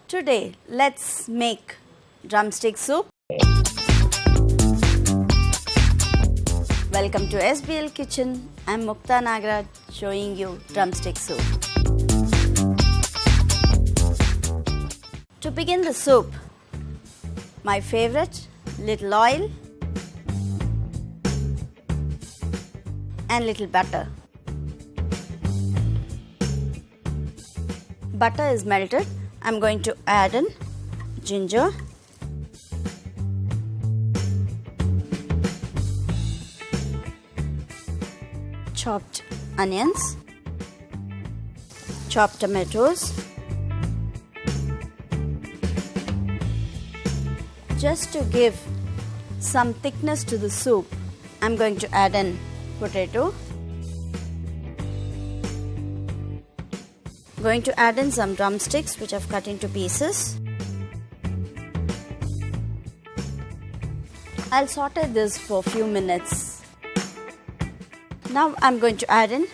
Today, let's make drumstick soup. Welcome to SBL Kitchen. I'm Mukta Nagaraj showing you drumstick soup. To begin the soup, my favorite, little oil and little butter. Butter is melted. I'm going to add in ginger, chopped onions, chopped tomatoes. Just to give some thickness to the soup, I'm going to add in potato. Going to add in some drumsticks which I've cut into pieces. I'll saute this for a few minutes. Now I'm going to add in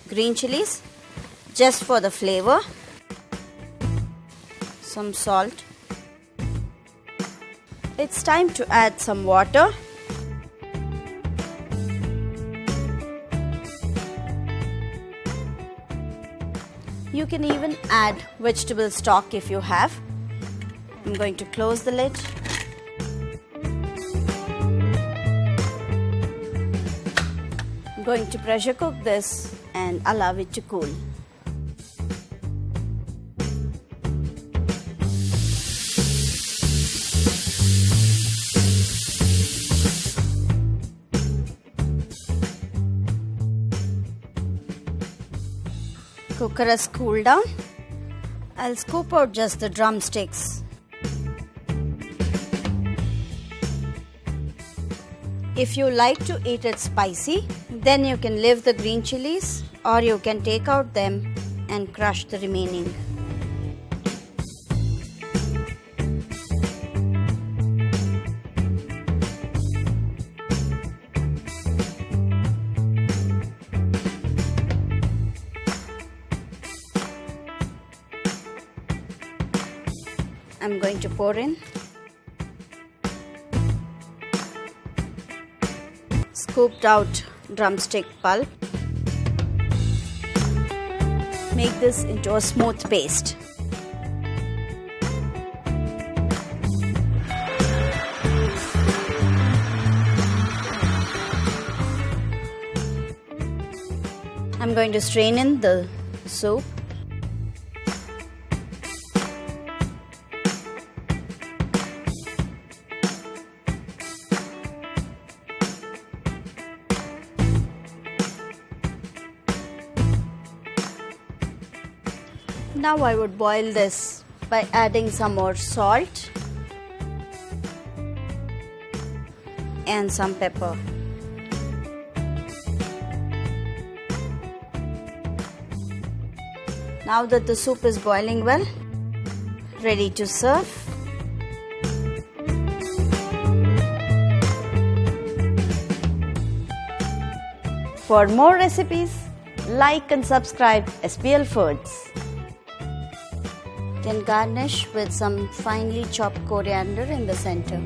green chilies just for the flavor, some salt. It's time to add some water. You can even add vegetable stock if you have. I'm going to close the lid. I'm going to pressure cook this and allow it to cool. Cooker has cooled down. I'll scoop out just the drumsticks. If you like to eat it spicy, then you can leave the green chilies or you can take out them and crush the remaining. I'm going to pour in scooped out drumstick pulp. Make this into a smooth paste. I'm going to strain in the soup. Now I would boil this by adding some more salt and some pepper. Now that the soup is boiling well, ready to serve. For more recipes, like and subscribe SBL Foods. Can garnish with some finely chopped coriander in the center.